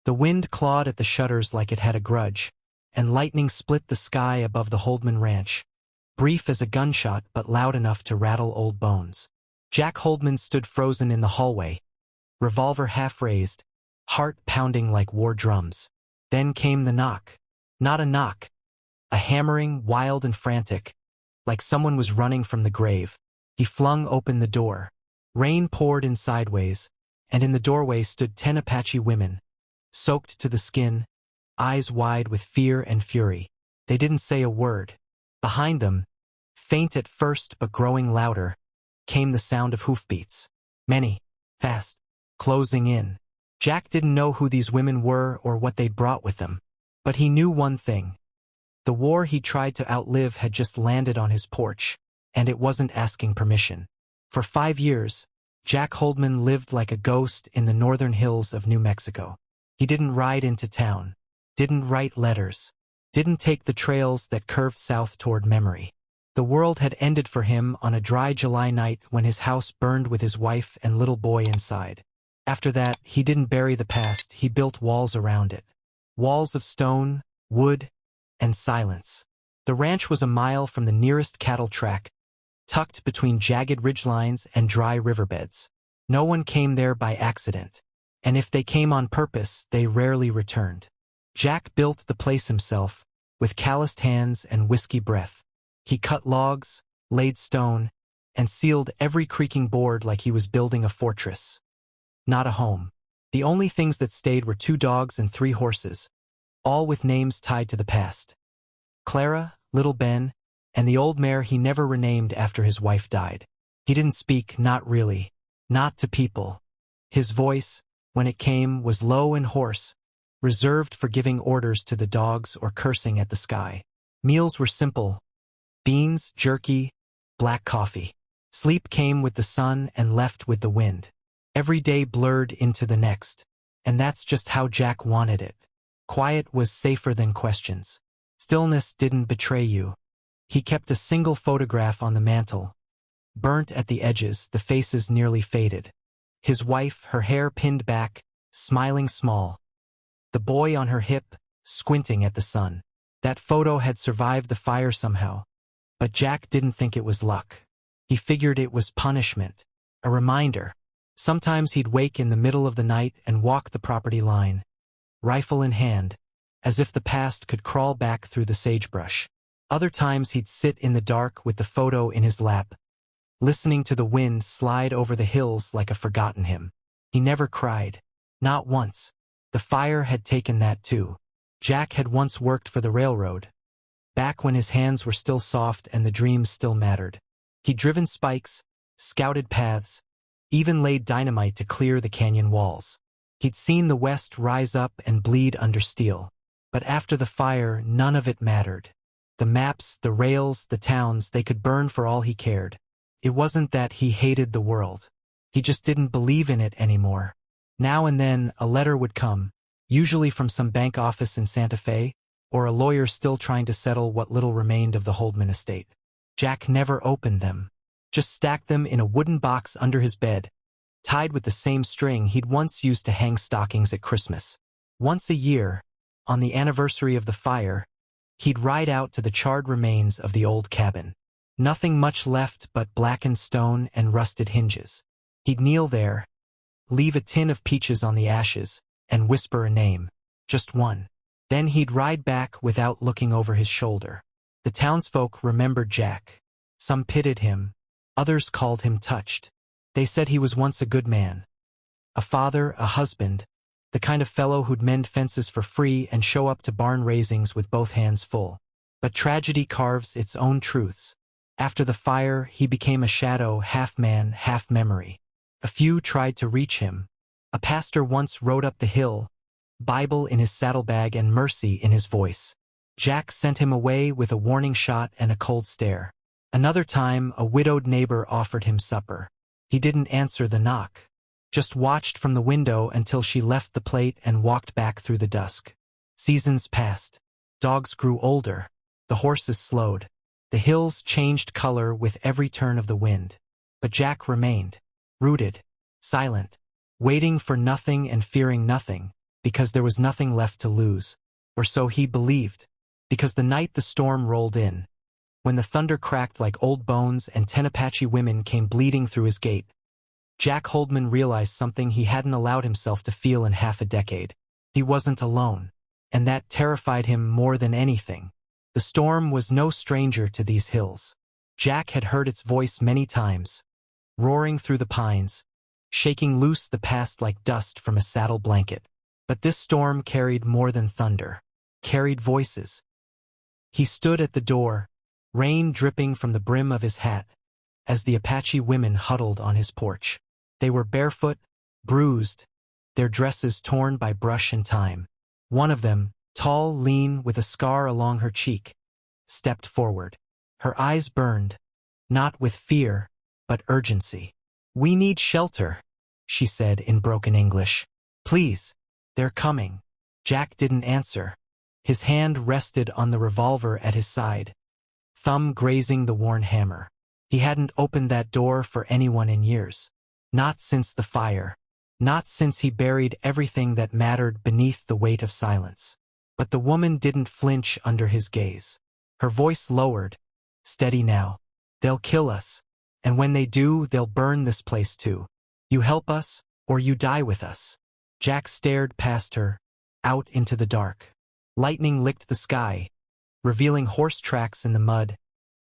The wind clawed at the shutters like it had a grudge, and lightning split the sky above the Holdman ranch, brief as a gunshot but loud enough to rattle old bones. Jack Holdman stood frozen in the hallway, revolver half raised, heart pounding like war drums. Then came the knock. Not a knock. A hammering, wild and frantic, like someone was running from the grave. He flung open the door. Rain poured in sideways, and in the doorway stood 10 Apache women, soaked to the skin, eyes wide with fear and fury. They didn't say a word. Behind them, faint at first but growing louder, came the sound of hoofbeats. Many, fast, closing in. Jack didn't know who these women were or what they'd brought with them. But he knew one thing. The war he tried to outlive had just landed on his porch, and it wasn't asking permission. For 5 years, Jack Holdman lived like a ghost in the northern hills of New Mexico. He didn't ride into town, didn't write letters, didn't take the trails that curved south toward memory. The world had ended for him on a dry July night when his house burned with his wife and little boy inside. After that, he didn't bury the past, he built walls around it. Walls of stone, wood, and silence. The ranch was a mile from the nearest cattle track, tucked between jagged ridgelines and dry riverbeds. No one came there by accident, and if they came on purpose, they rarely returned. Jack built the place himself, with calloused hands and whiskey breath. He cut logs, laid stone, and sealed every creaking board like he was building a fortress. Not a home. The only things that stayed were 2 dogs and 3 horses, all with names tied to the past. Clara, Little Ben, and the old mare he never renamed after his wife died. He didn't speak, not really, not to people. His voice, when it came, was low and hoarse, reserved for giving orders to the dogs or cursing at the sky. Meals were simple: beans, jerky, black coffee. Sleep came with the sun and left with the wind. Every day blurred into the next, and that's just how Jack wanted it. Quiet was safer than questions. Stillness didn't betray you. He kept a single photograph on the mantel, burnt at the edges, the faces nearly faded. His wife, her hair pinned back, smiling small. The boy on her hip, squinting at the sun. That photo had survived the fire somehow, but Jack didn't think it was luck. He figured it was punishment, a reminder. Sometimes he'd wake in the middle of the night and walk the property line, rifle in hand, as if the past could crawl back through the sagebrush. Other times he'd sit in the dark with the photo in his lap, listening to the wind slide over the hills like a forgotten hymn. He never cried. Not once. The fire had taken that too. Jack had once worked for the railroad, back when his hands were still soft and the dreams still mattered. He'd driven spikes, scouted paths, even laid dynamite to clear the canyon walls. He'd seen the West rise up and bleed under steel. But after the fire, none of it mattered. The maps, the rails, the towns, they could burn for all he cared. It wasn't that he hated the world. He just didn't believe in it anymore. Now and then, a letter would come, usually from some bank office in Santa Fe, or a lawyer still trying to settle what little remained of the Holdman estate. Jack never opened them, just stacked them in a wooden box under his bed, tied with the same string he'd once used to hang stockings at Christmas. Once a year, on the anniversary of the fire, he'd ride out to the charred remains of the old cabin. Nothing much left but blackened stone and rusted hinges. He'd kneel there, leave a tin of peaches on the ashes, and whisper a name, just one. Then he'd ride back without looking over his shoulder. The townsfolk remembered Jack. Some pitied him, others called him touched. They said he was once a good man. A father, a husband, the kind of fellow who'd mend fences for free and show up to barn raisings with both hands full. But tragedy carves its own truths. After the fire, he became a shadow, half man, half memory. A few tried to reach him. A pastor once rode up the hill, Bible in his saddlebag and mercy in his voice. Jack sent him away with a warning shot and a cold stare. Another time, a widowed neighbor offered him supper. He didn't answer the knock, just watched from the window until she left the plate and walked back through the dusk. Seasons passed. Dogs grew older. The horses slowed. The hills changed color with every turn of the wind. But Jack remained, rooted, silent, waiting for nothing and fearing nothing, because there was nothing left to lose. Or so he believed. Because the night the storm rolled in, when the thunder cracked like old bones and 10 Apache women came bleeding through his gate, Jack Holdman realized something he hadn't allowed himself to feel in half a decade. He wasn't alone. And that terrified him more than anything. The storm was no stranger to these hills. Jack had heard its voice many times, roaring through the pines, shaking loose the past like dust from a saddle blanket. But this storm carried more than thunder, carried voices. He stood at the door, rain dripping from the brim of his hat, as the Apache women huddled on his porch. They were barefoot, bruised, their dresses torn by brush and time. One of them, tall, lean, with a scar along her cheek, stepped forward. Her eyes burned, not with fear, but urgency. "We need shelter," she said in broken English. "Please, they're coming." Jack didn't answer. His hand rested on the revolver at his side, thumb grazing the worn hammer. He hadn't opened that door for anyone in years. Not since the fire. Not since he buried everything that mattered beneath the weight of silence. But the woman didn't flinch under his gaze. Her voice lowered, steady now. "They'll kill us. And when they do, they'll burn this place too. You help us, or you die with us." Jack stared past her, out into the dark. Lightning licked the sky, revealing horse tracks in the mud.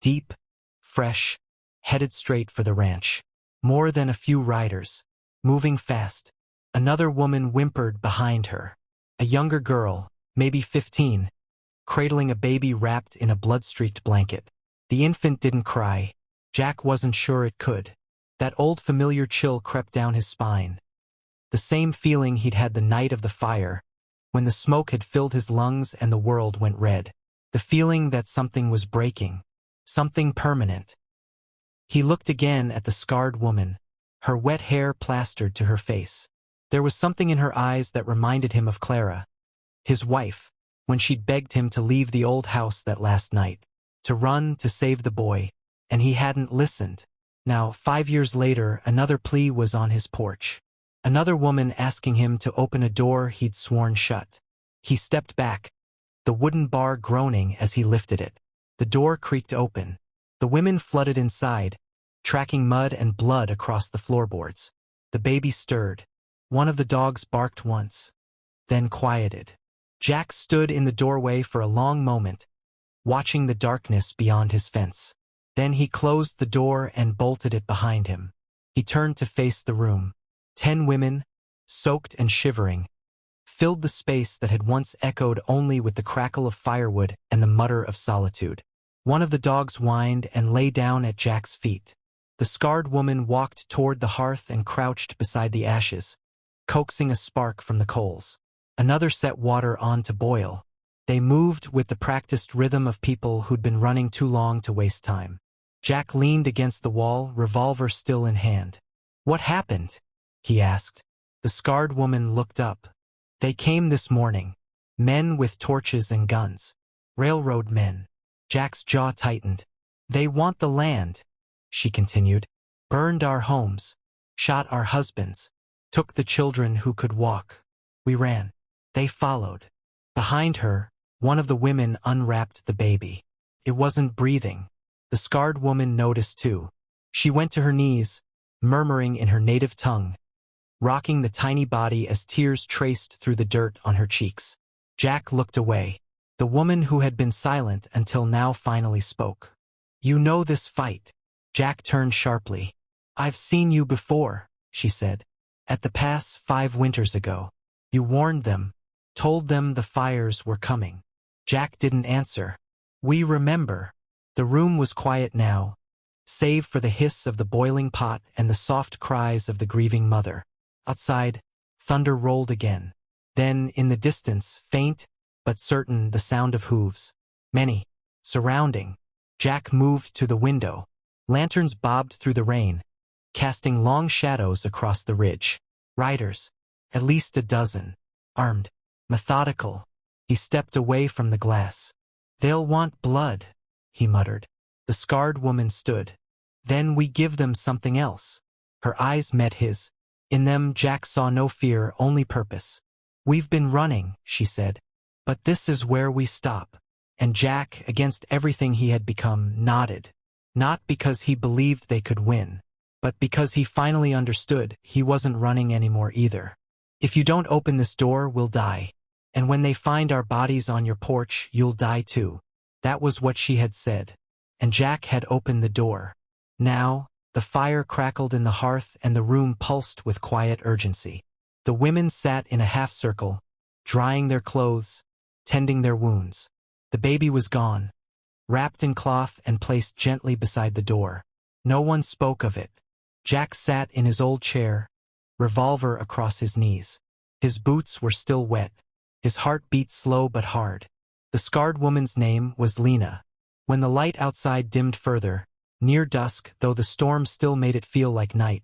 Deep, fresh, headed straight for the ranch. More than a few riders, moving fast. Another woman whimpered behind her. A younger girl, maybe 15, cradling a baby wrapped in a blood-streaked blanket. The infant didn't cry. Jack wasn't sure it could. That old familiar chill crept down his spine. The same feeling he'd had the night of the fire, when the smoke had filled his lungs and the world went red. The feeling that something was breaking. Something permanent. He looked again at the scarred woman, her wet hair plastered to her face. There was something in her eyes that reminded him of Clara, his wife, when she'd begged him to leave the old house that last night, to run to save the boy, and he hadn't listened. Now, 5 years later, another plea was on his porch. Another woman asking him to open a door he'd sworn shut. He stepped back, the wooden bar groaning as he lifted it. The door creaked open. The women flooded inside, tracking mud and blood across the floorboards. The baby stirred. One of the dogs barked once, then quieted. Jack stood in the doorway for a long moment, watching the darkness beyond his fence. Then he closed the door and bolted it behind him. He turned to face the room. 10 women, soaked and shivering, filled the space that had once echoed only with the crackle of firewood and the mutter of solitude. One of the dogs whined and lay down at Jack's feet. The scarred woman walked toward the hearth and crouched beside the ashes, coaxing a spark from the coals. Another set water on to boil. They moved with the practiced rhythm of people who'd been running too long to waste time. Jack leaned against the wall, revolver still in hand. "What happened?" he asked. The scarred woman looked up. "They came this morning. Men with torches and guns. Railroad men." Jack's jaw tightened. "They want the land," she continued. "Burned our homes. Shot our husbands. Took the children who could walk. We ran. They followed." Behind her, one of the women unwrapped the baby. It wasn't breathing. The scarred woman noticed too. She went to her knees, murmuring in her native tongue, rocking the tiny body as tears traced through the dirt on her cheeks. Jack looked away. The woman who had been silent until now finally spoke. "You know this fight." Jack turned sharply. "I've seen you before," she said. "At the pass 5 winters ago. You warned them, told them the fires were coming." Jack didn't answer. "We remember." The room was quiet now, save for the hiss of the boiling pot and the soft cries of the grieving mother. Outside, thunder rolled again. Then, in the distance, faint but certain, the sound of hooves. Many, surrounding. Jack moved to the window. Lanterns bobbed through the rain, casting long shadows across the ridge. Riders, at least a dozen, armed, methodical. He stepped away from the glass. "They'll want blood," he muttered. The scarred woman stood. "Then we give them something else." Her eyes met his. In them Jack saw no fear, only purpose. "We've been running," she said. "But this is where we stop." And Jack, against everything he had become, nodded. Not because he believed they could win, but because he finally understood he wasn't running anymore either. "If you don't open this door, we'll die. And when they find our bodies on your porch, you'll die too." That was what she had said. And Jack had opened the door. Now, the fire crackled in the hearth and the room pulsed with quiet urgency. The women sat in a half-circle, drying their clothes, tending their wounds. The baby was gone, wrapped in cloth and placed gently beside the door. No one spoke of it. Jack sat in his old chair, revolver across his knees. His boots were still wet. His heart beat slow but hard. The scarred woman's name was Lena. When the light outside dimmed further, near dusk, though the storm still made it feel like night,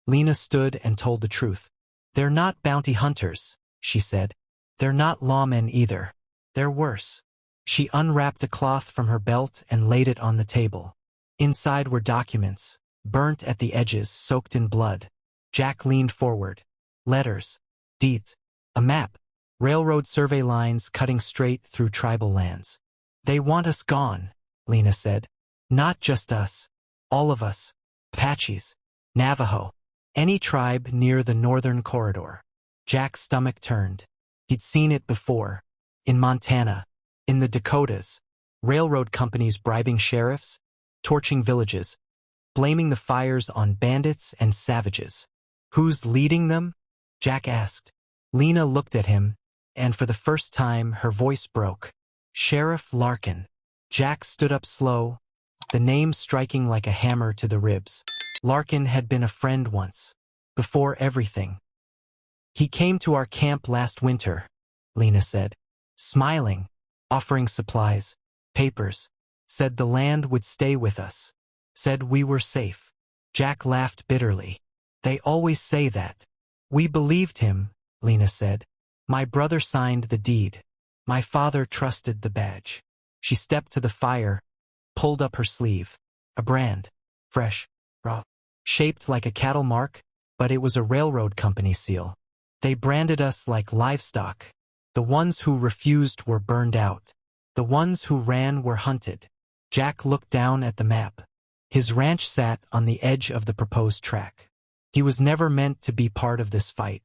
Lena stood and told the truth. "They're not bounty hunters," she said. "They're not lawmen either. They're worse." She unwrapped a cloth from her belt and laid it on the table. Inside were documents, burnt at the edges, soaked in blood. Jack leaned forward. Letters, deeds, a map, railroad survey lines cutting straight through tribal lands. "They want us gone," Lena said. "Not just us. All of us. Apaches, Navajo, any tribe near the northern corridor." Jack's stomach turned. He'd seen it before. In Montana, in the Dakotas, railroad companies bribing sheriffs, torching villages, blaming the fires on bandits and savages. "Who's leading them?" Jack asked. Lena looked at him, and for the first time her voice broke. "Sheriff Larkin." Jack stood up slow, the name striking like a hammer to the ribs. Larkin had been a friend once, before everything. "He came to our camp last winter," Lena said, smiling, offering supplies, papers, said the land would stay with us, said we were safe. Jack laughed bitterly. "They always say that." "We believed him," Lena said. "My brother signed the deed. My father trusted the badge." She stepped to the fire, pulled up her sleeve. A brand, fresh, raw, shaped like a cattle mark, but it was a railroad company seal. "They branded us like livestock. The ones who refused were burned out. The ones who ran were hunted." Jack looked down at the map. His ranch sat on the edge of the proposed track. He was never meant to be part of this fight,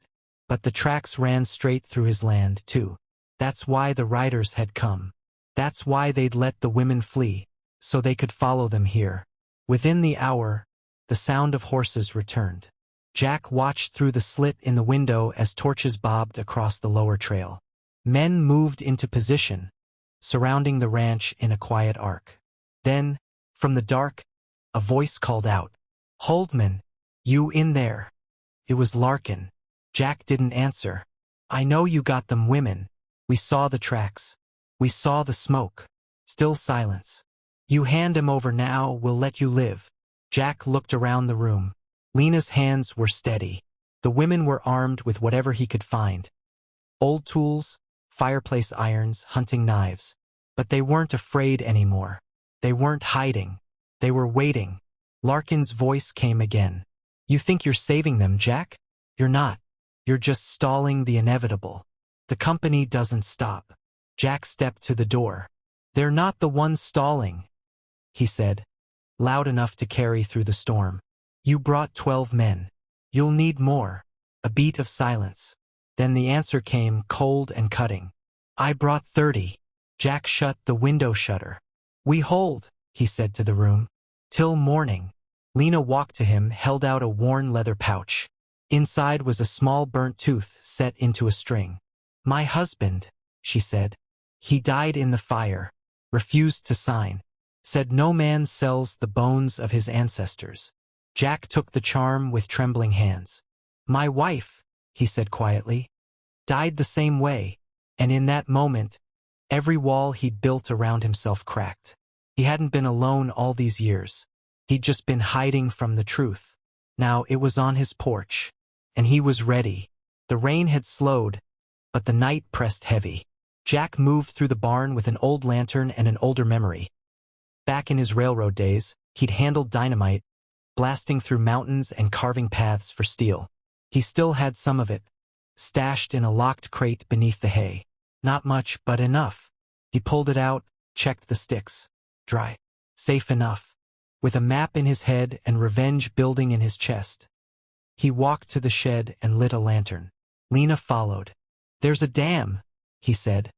but the tracks ran straight through his land, too. That's why the riders had come. That's why they'd let the women flee, so they could follow them here. Within the hour, the sound of horses returned. Jack watched through the slit in the window as torches bobbed across the lower trail. Men moved into position, surrounding the ranch in a quiet arc. Then, from the dark, a voice called out, "Holdman, you in there?" It was Larkin. Jack didn't answer. "I know you got them women. We saw the tracks. We saw the smoke." Still silence. "You hand him over now, we'll let you live." Jack looked around the room. Lena's hands were steady. The women were armed with whatever he could find. Old tools, fireplace irons, hunting knives. But they weren't afraid anymore. They weren't hiding. They were waiting. Larkin's voice came again. "You think you're saving them, Jack? You're not. You're just stalling the inevitable. The company doesn't stop." Jack stepped to the door. "They're not the ones stalling," he said, loud enough to carry through the storm. "You brought 12 men. You'll need more." A beat of silence. Then the answer came, cold and cutting. "I brought 30. Jack shut the window shutter. "We hold," he said to the room, "till morning." Lena walked to him, held out a worn leather pouch. Inside was a small burnt tooth set into a string. "My husband," she said. "He died in the fire. Refused to sign. Said no man sells the bones of his ancestors." Jack took the charm with trembling hands. "My wife," he said quietly, "died the same way." And in that moment, every wall he'd built around himself cracked. He hadn't been alone all these years. He'd just been hiding from the truth. Now it was on his porch, and he was ready. The rain had slowed, but the night pressed heavy. Jack moved through the barn with an old lantern and an older memory. Back in his railroad days, he'd handled dynamite, blasting through mountains and carving paths for steel. He still had some of it, stashed in a locked crate beneath the hay. Not much, but enough. He pulled it out, checked the sticks. Dry. Safe enough. With a map in his head and revenge building in his chest, he walked to the shed and lit a lantern. Lena followed. "There's a dam," he said,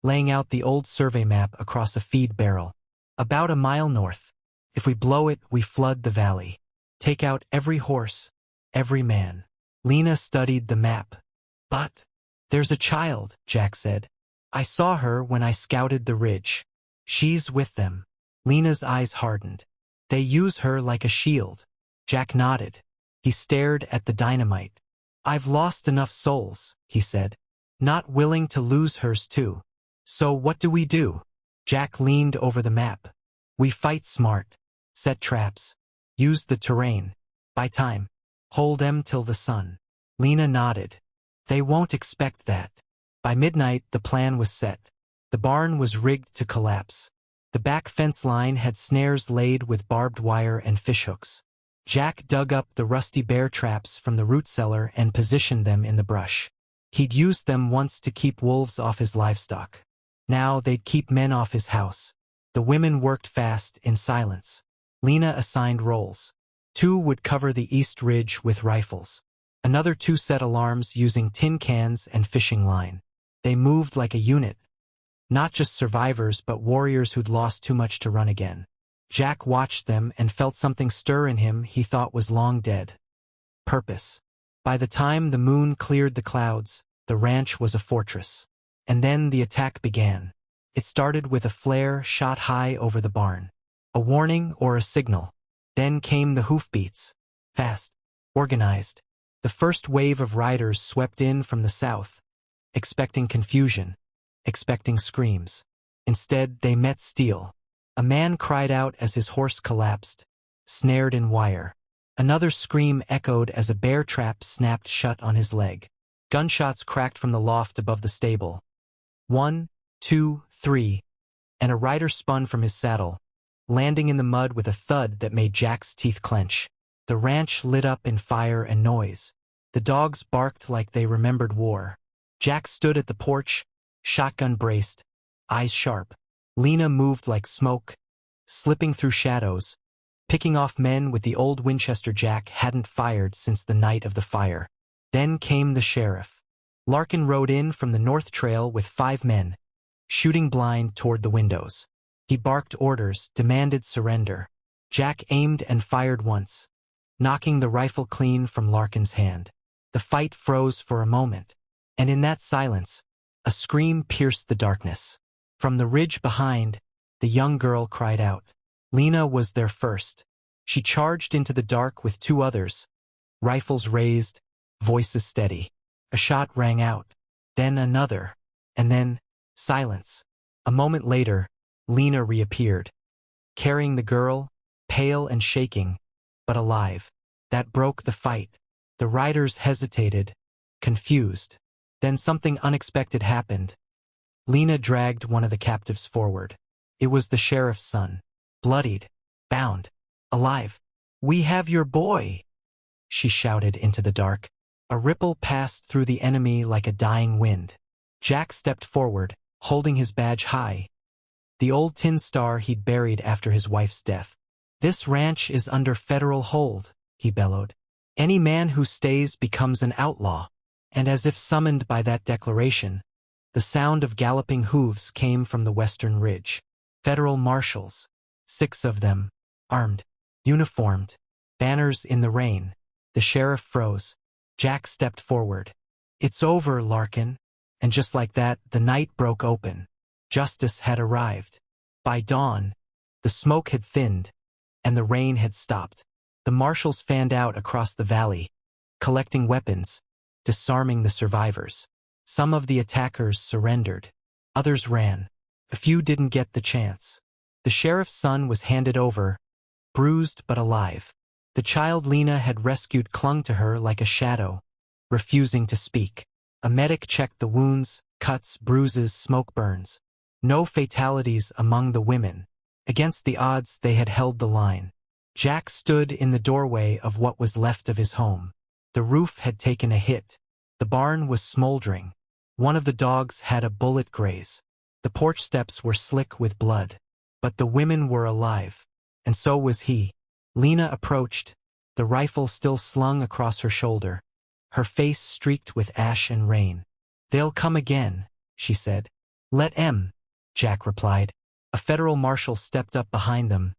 laying out the old survey map across a feed barrel. "About a mile north. If we blow it, we flood the valley. Take out every horse, every man." Lena studied the map. "But there's a child," Jack said. "I saw her when I scouted the ridge. She's with them." Lena's eyes hardened. "They use her like a shield." Jack nodded. He stared at the dynamite. "I've lost enough souls," he said. "Not willing to lose hers too. So what do we do?" Jack leaned over the map. "We fight smart. Set traps. Use the terrain. Buy time. Hold them till the sun." Lena nodded. "They won't expect that." By midnight, the plan was set. The barn was rigged to collapse. The back fence line had snares laid with barbed wire and fishhooks. Jack dug up the rusty bear traps from the root cellar and positioned them in the brush. He'd used them once to keep wolves off his livestock. Now they'd keep men off his house. The women worked fast, in silence. Lena assigned roles. 2 would cover the east ridge with rifles. Another 2 set alarms using tin cans and fishing line. They moved like a unit. Not just survivors, but warriors who'd lost too much to run again. Jack watched them and felt something stir in him he thought was long dead. Purpose. By the time the moon cleared the clouds, the ranch was a fortress. And then the attack began. It started with a flare shot high over the barn. A warning or a signal. Then came the hoofbeats. Fast. Organized. The first wave of riders swept in from the south, expecting confusion, expecting screams. Instead, they met steel. A man cried out as his horse collapsed, snared in wire. Another scream echoed as a bear trap snapped shut on his leg. Gunshots cracked from the loft above the stable. 1, 2, 3, and a rider spun from his saddle, landing in the mud with a thud that made Jack's teeth clench. The ranch lit up in fire and noise. The dogs barked like they remembered war. Jack stood at the porch, shotgun braced, eyes sharp. Lena moved like smoke, slipping through shadows, picking off men with the old Winchester Jack hadn't fired since the night of the fire. Then came the sheriff. Larkin rode in from the north trail with 5 men, shooting blind toward the windows. He barked orders, demanded surrender. Jack aimed and fired once, knocking the rifle clean from Larkin's hand. The fight froze for a moment, and in that silence, a scream pierced the darkness. From the ridge behind, the young girl cried out. Lena was there first. She charged into the dark with 2 others, rifles raised, voices steady. A shot rang out, then another, and then silence. A moment later, Lena reappeared, carrying the girl, pale and shaking, but alive. That broke the fight. The riders hesitated, confused. Then something unexpected happened. Lena dragged one of the captives forward. It was the sheriff's son, bloodied, bound, alive. "We have your boy," she shouted into the dark. A ripple passed through the enemy like a dying wind. Jack stepped forward, holding his badge high, the old tin star he'd buried after his wife's death. "This ranch is under federal hold," he bellowed. "Any man who stays becomes an outlaw." And as if summoned by that declaration, the sound of galloping hooves came from the western ridge. Federal marshals, 6 of them, armed, uniformed, banners in the rain. The sheriff froze. Jack stepped forward. "It's over, Larkin." And just like that, the night broke open. Justice had arrived. By dawn, the smoke had thinned, and the rain had stopped. The marshals fanned out across the valley, collecting weapons, disarming the survivors. Some of the attackers surrendered. Others ran. A few didn't get the chance. The sheriff's son was handed over, bruised but alive. The child Lena had rescued clung to her like a shadow, refusing to speak. A medic checked the wounds, cuts, bruises, smoke burns. No fatalities among the women. Against the odds, they had held the line. Jack stood in the doorway of what was left of his home. The roof had taken a hit, The barn was smoldering. One of the dogs had a bullet graze. The porch steps were slick with blood. But the women were alive. And so was he. Lena approached, the rifle still slung across her shoulder, her face streaked with ash and rain. "They'll come again," she said. "Let 'em," Jack replied. A federal marshal stepped up behind them,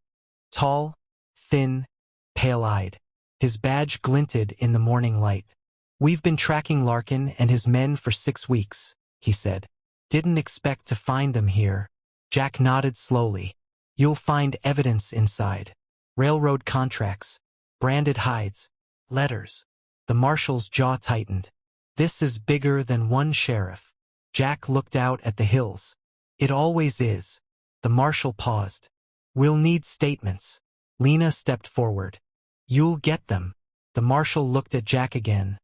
tall, thin, pale-eyed. His badge glinted in the morning light. "We've been tracking Larkin and his men for 6 weeks," he said. "Didn't expect to find them here." Jack nodded slowly. "You'll find evidence inside. Railroad contracts, branded hides, letters." The marshal's jaw tightened. "This is bigger than one sheriff." Jack looked out at the hills. "It always is." The marshal paused. "We'll need statements." Lena stepped forward. "You'll get them." The marshal looked at Jack again,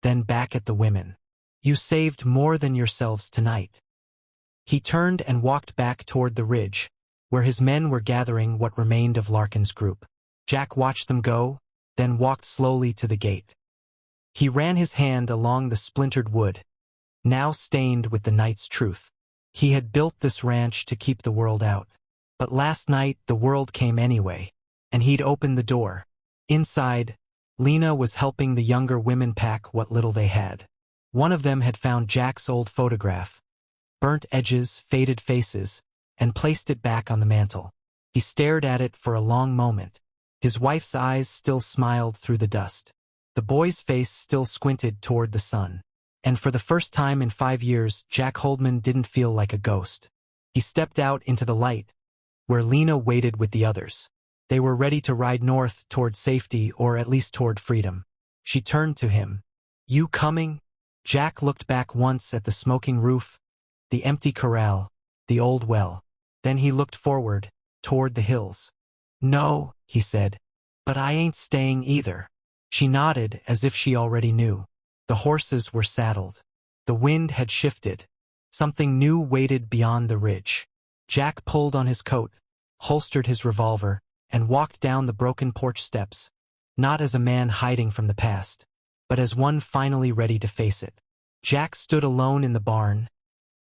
then back at the women. "You saved more than yourselves tonight." He turned and walked back toward the ridge, where his men were gathering what remained of Larkin's group. Jack watched them go, then walked slowly to the gate. He ran his hand along the splintered wood, now stained with the night's truth. He had built this ranch to keep the world out. But last night the world came anyway, and he'd opened the door. Inside, Lena was helping the younger women pack what little they had. One of them had found Jack's old photograph, burnt edges, faded faces, and placed it back on the mantel. He stared at it for a long moment. His wife's eyes still smiled through the dust. The boy's face still squinted toward the sun. And for the first time in 5 years, Jack Holdman didn't feel like a ghost. He stepped out into the light, where Lena waited with the others. They were ready to ride north toward safety, or at least toward freedom. She turned to him. "You coming?" Jack looked back once at the smoking roof, the empty corral, the old well. Then he looked forward, toward the hills. "No," he said, "but I ain't staying either." She nodded as if she already knew. The horses were saddled. The wind had shifted. Something new waited beyond the ridge. Jack pulled on his coat, holstered his revolver, and walked down the broken porch steps, not as a man hiding from the past, but as one finally ready to face it. Jack stood alone in the barn,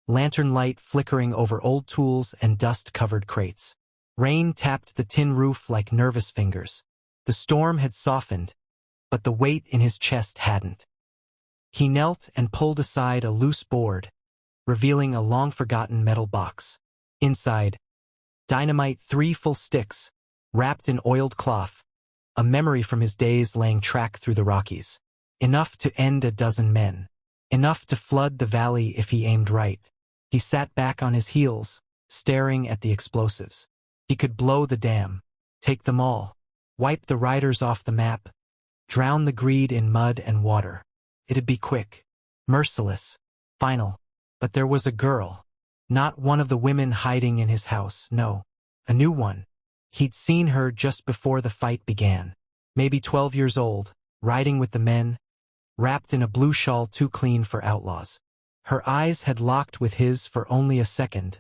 lantern light flickering over old tools and dust-covered crates. Rain tapped the tin roof like nervous fingers. The storm had softened, but the weight in his chest hadn't. He knelt and pulled aside a loose board, revealing a long-forgotten metal box. Inside, dynamite, 3 full sticks, wrapped in oiled cloth, a memory from his days laying track through the Rockies. Enough to end a dozen men. Enough to flood the valley if he aimed right. He sat back on his heels, staring at the explosives. He could blow the dam, take them all, wipe the riders off the map, drown the greed in mud and water. It'd be quick, merciless, final. But there was a girl. Not one of the women hiding in his house, no. A new one. He'd seen her just before the fight began. Maybe 12 years old, riding with the men, wrapped in a blue shawl too clean for outlaws. Her eyes had locked with his for only a second,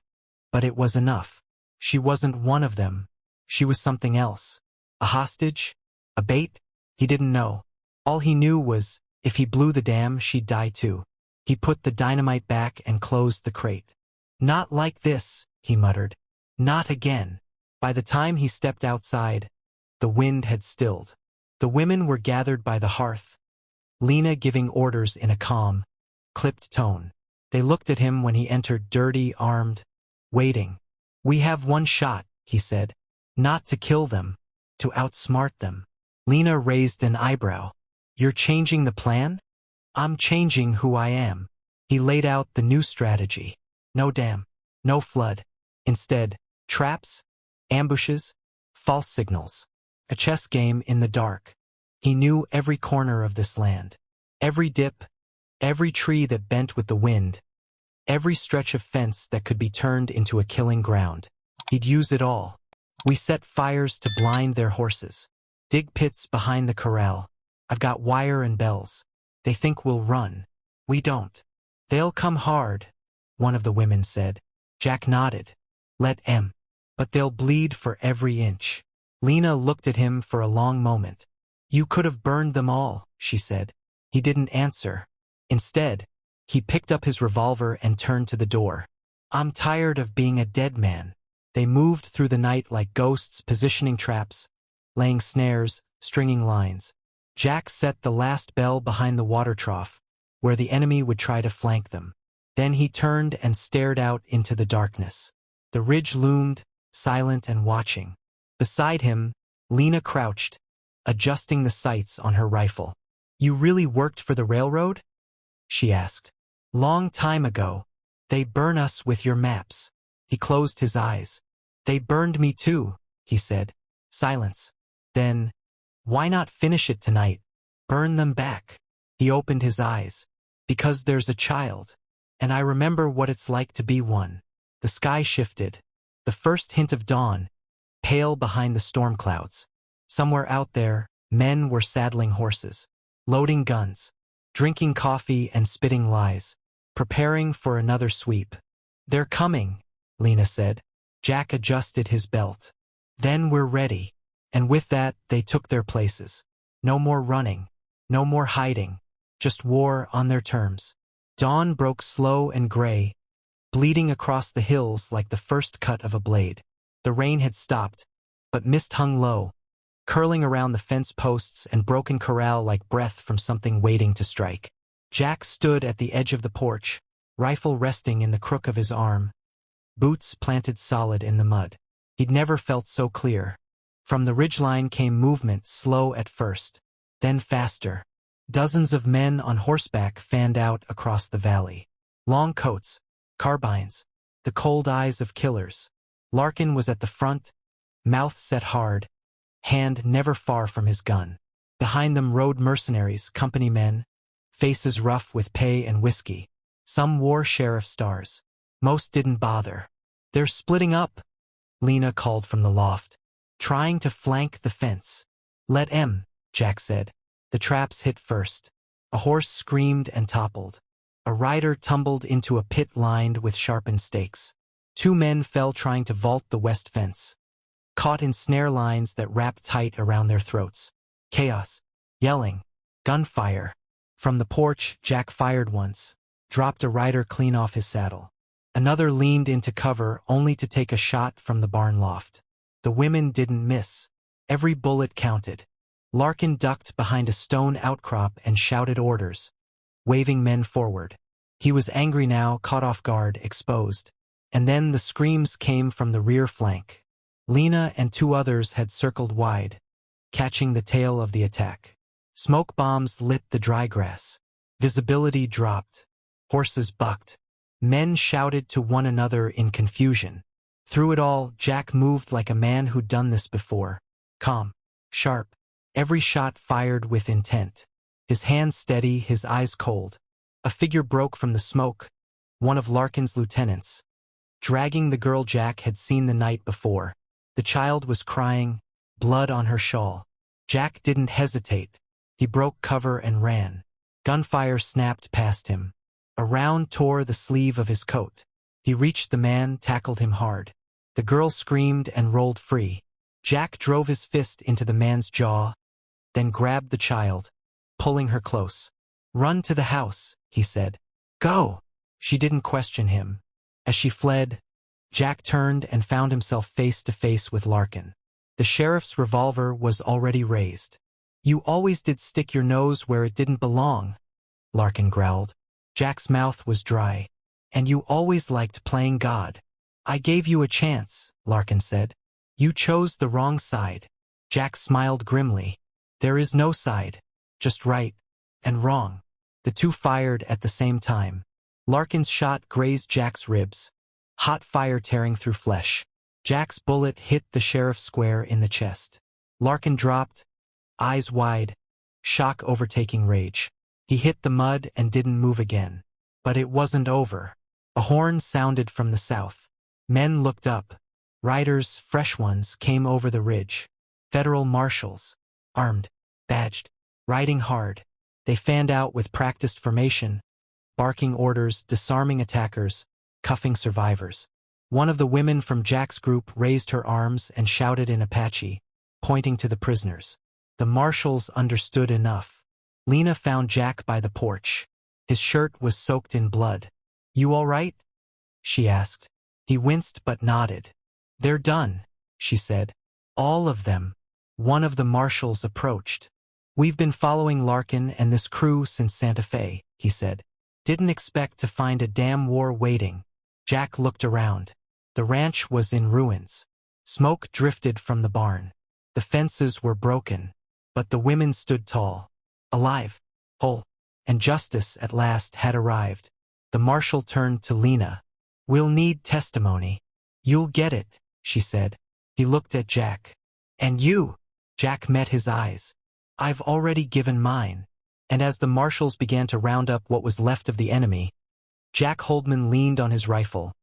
but it was enough. She wasn't one of them. She was something else. A hostage? A bait? He didn't know. All he knew was, if he blew the dam, she'd die too. He put the dynamite back and closed the crate. "Not like this," he muttered. "Not again." By the time he stepped outside, the wind had stilled. The women were gathered by the hearth, Lena giving orders in a calm, clipped tone. They looked at him when he entered, dirty, armed, waiting. "We have one shot," he said. "Not to kill them, to outsmart them." Lena raised an eyebrow. "You're changing the plan?" "I'm changing who I am." He laid out the new strategy. No dam, no flood. Instead, traps, ambushes, false signals. A chess game in the dark. He knew every corner of this land. Every dip, every tree that bent with the wind, every stretch of fence that could be turned into a killing ground. He'd use it all. "We set fires to blind their horses. Dig pits behind the corral. I've got wire and bells. They think we'll run. We don't." "They'll come hard," one of the women said. Jack nodded. "Let 'em. But they'll bleed for every inch." Lena looked at him for a long moment. "You could have burned them all," she said. He didn't answer. Instead, he picked up his revolver and turned to the door. "I'm tired of being a dead man." They moved through the night like ghosts, positioning traps, laying snares, stringing lines. Jack set the last bell behind the water trough, where the enemy would try to flank them. Then he turned and stared out into the darkness. The ridge loomed, silent and watching. Beside him, Lena crouched, adjusting the sights on her rifle. "You really worked for the railroad?" she asked. "Long time ago. They burn us with your maps." He closed his eyes. "They burned me too," he said. Silence. Then, "Why not finish it tonight? Burn them back." He opened his eyes. "Because there's a child. And I remember what it's like to be one." The sky shifted. The first hint of dawn, pale behind the storm clouds. Somewhere out there, men were saddling horses, loading guns, drinking coffee and spitting lies, preparing for another sweep. "They're coming," Lena said. Jack adjusted his belt. "Then we're ready." And with that, they took their places. No more running, no more hiding, just war on their terms. Dawn broke slow and gray, bleeding across the hills like the first cut of a blade. The rain had stopped, but mist hung low, curling around the fence posts and broken corral like breath from something waiting to strike. Jack stood at the edge of the porch, rifle resting in the crook of his arm, boots planted solid in the mud. He'd never felt so clear. From the ridgeline came movement, slow at first, then faster. Dozens of men on horseback fanned out across the valley. Long coats, carbines, the cold eyes of killers. Larkin was at the front, mouth set hard, hand never far from his gun. Behind them rode mercenaries, company men, faces rough with pay and whiskey. Some wore sheriff stars. Most didn't bother. "They're splitting up," Lena called from the loft, "trying to flank the fence." "Let 'em," Jack said. The traps hit first. A horse screamed and toppled. A rider tumbled into a pit lined with sharpened stakes. 2 men fell trying to vault the west fence, caught in snare lines that wrapped tight around their throats. Chaos, yelling, gunfire. From the porch, Jack fired once, dropped a rider clean off his saddle. Another leaned into cover only to take a shot from the barn loft. The women didn't miss. Every bullet counted. Larkin ducked behind a stone outcrop and shouted orders, waving men forward. He was angry now, caught off guard, exposed. And then the screams came from the rear flank. Lena and 2 others had circled wide, catching the tail of the attack. Smoke bombs lit the dry grass. Visibility dropped. Horses bucked. Men shouted to one another in confusion. Through it all, Jack moved like a man who'd done this before. Calm, sharp, every shot fired with intent. His hands steady, his eyes cold. A figure broke from the smoke, one of Larkin's lieutenants, dragging the girl Jack had seen the night before. The child was crying, blood on her shawl. Jack didn't hesitate. He broke cover and ran. Gunfire snapped past him. A round tore the sleeve of his coat. He reached the man, tackled him hard. The girl screamed and rolled free. Jack drove his fist into the man's jaw, then grabbed the child, pulling her close. "Run to the house," he said. "Go!" She didn't question him. As she fled, Jack turned and found himself face to face with Larkin. The sheriff's revolver was already raised. "You always did stick your nose where it didn't belong," Larkin growled. Jack's mouth was dry. "And you always liked playing God." "I gave you a chance," Larkin said. "You chose the wrong side." Jack smiled grimly. "There is no side, just right and wrong." The 2 fired at the same time. Larkin's shot grazed Jack's ribs, hot fire tearing through flesh. Jack's bullet hit the sheriff square in the chest. Larkin dropped, eyes wide, shock overtaking rage. He hit the mud and didn't move again. But it wasn't over. A horn sounded from the south. Men looked up. Riders, fresh ones, came over the ridge. Federal marshals, armed, badged, riding hard. They fanned out with practiced formation, barking orders, disarming attackers, cuffing survivors. One of the women from Jack's group raised her arms and shouted in Apache, pointing to the prisoners. The marshals understood enough. Lena found Jack by the porch. His shirt was soaked in blood. "You all right?" she asked. He winced but nodded. "They're done," she said. "All of them." One of the marshals approached. "We've been following Larkin and this crew since Santa Fe," he said. "Didn't expect to find a damn war waiting." Jack looked around. The ranch was in ruins. Smoke drifted from the barn. The fences were broken, but the women stood tall, alive, whole, and justice at last had arrived. The marshal turned to Lena. "We'll need testimony." "You'll get it," she said. He looked at Jack. "And you?" Jack met his eyes. "I've already given mine." And as the marshals began to round up what was left of the enemy, Jack Holdman leaned on his rifle,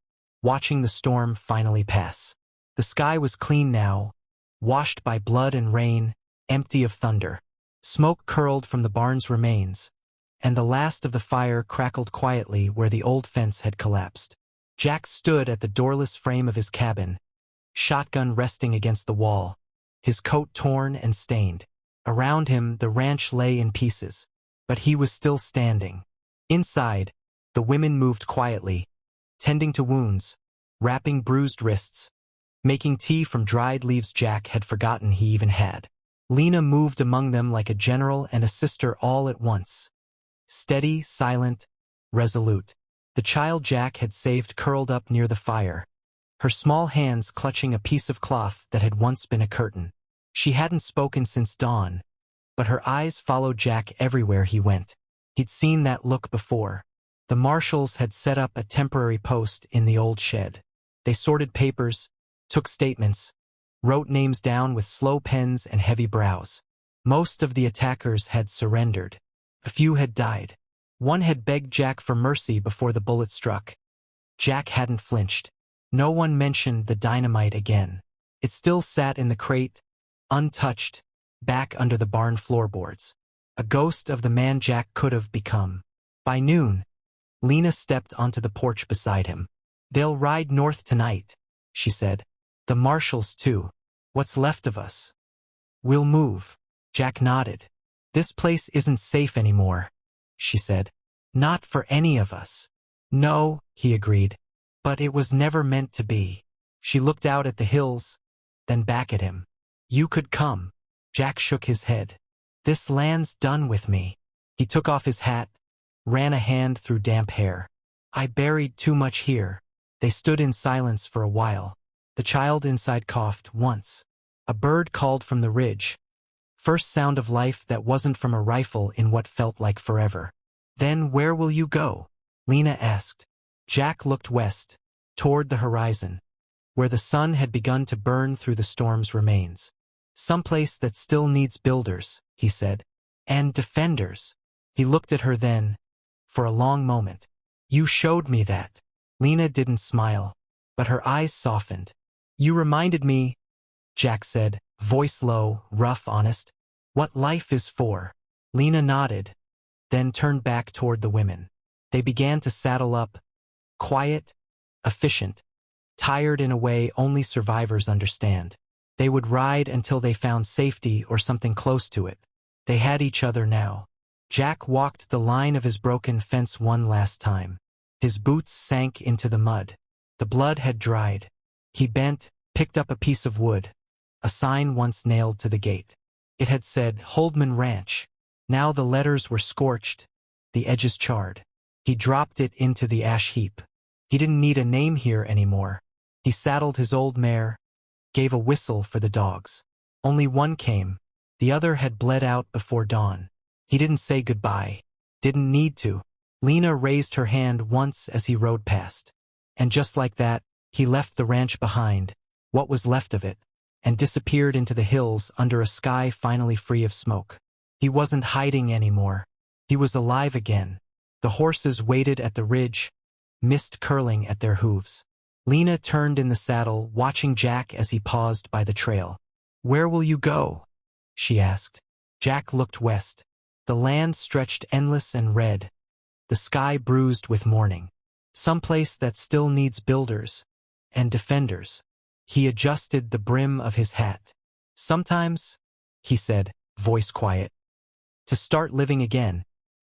watching the storm finally pass. The sky was clean now, washed by blood and rain, empty of thunder. Smoke curled from the barn's remains, and the last of the fire crackled quietly where the old fence had collapsed. Jack stood at the doorless frame of his cabin, shotgun resting against the wall, his coat torn and stained. Around him the ranch lay in pieces, but he was still standing. Inside, the women moved quietly, tending to wounds, wrapping bruised wrists, making tea from dried leaves Jack had forgotten he even had. Lena moved among them like a general and a sister all at once. Steady, silent, resolute. The child Jack had saved curled up near the fire, her small hands clutching a piece of cloth that had once been a curtain. She hadn't spoken since dawn, but her eyes followed Jack everywhere he went. He'd seen that look before. The marshals had set up a temporary post in the old shed. They sorted papers, took statements, wrote names down with slow pens and heavy brows. Most of the attackers had surrendered. A few had died. One had begged Jack for mercy before the bullet struck. Jack hadn't flinched. No one mentioned the dynamite again. It still sat in the crate, untouched, back under the barn floorboards. A ghost of the man Jack could have become. By noon, Lena stepped onto the porch beside him. "They'll ride north tonight," she said. "The marshals too. What's left of us." "We'll move." Jack nodded. "This place isn't safe anymore," she said. "Not for any of us." "No," he agreed. "But it was never meant to be." She looked out at the hills, then back at him. "You could come." Jack shook his head. "This land's done with me." He took off his hat, ran a hand through damp hair. "I buried too much here." They stood in silence for a while. The child inside coughed once. A bird called from the ridge. First sound of life that wasn't from a rifle in what felt like forever. "Then where will you go?" Lena asked. Jack looked west, toward the horizon, where the sun had begun to burn through the storm's remains. "Someplace that still needs builders," he said. "And defenders." He looked at her then, for a long moment. "You showed me that." Lena didn't smile, but her eyes softened. "You reminded me," Jack said, voice low, rough, honest, "what life is for." Lena nodded, then turned back toward the women. They began to saddle up, quiet, efficient, tired in a way only survivors understand. They would ride until they found safety or something close to it. They had each other now. Jack walked the line of his broken fence one last time. His boots sank into the mud. The blood had dried. He bent, picked up a piece of wood, a sign once nailed to the gate. It had said Holdman Ranch. Now the letters were scorched, the edges charred. He dropped it into the ash heap. He didn't need a name here anymore. He saddled his old mare, gave a whistle for the dogs. Only one came. The other had bled out before dawn. He didn't say goodbye. Didn't need to. Lena raised her hand once as he rode past. And just like that, he left the ranch behind, what was left of it, and disappeared into the hills under a sky finally free of smoke. He wasn't hiding anymore. He was alive again. The horses waited at the ridge, mist curling at their hooves. Lena turned in the saddle, watching Jack as he paused by the trail. "Where will you go?" she asked. Jack looked west. The land stretched endless and red, the sky bruised with mourning. Someplace that still needs builders and defenders. He adjusted the brim of his hat. "Sometimes," he said, voice quiet, "to start living again,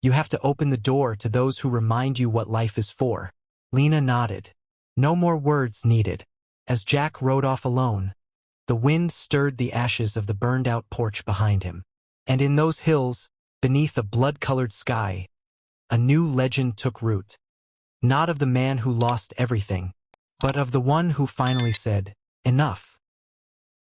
You have to open the door to those who remind you what life is for. Lena nodded. No more words needed. As Jack rode off alone, the wind stirred the ashes of the burned-out porch behind him. And in those hills, beneath a blood-colored sky, a new legend took root. Not of the man who lost everything, but of the one who finally said, "Enough."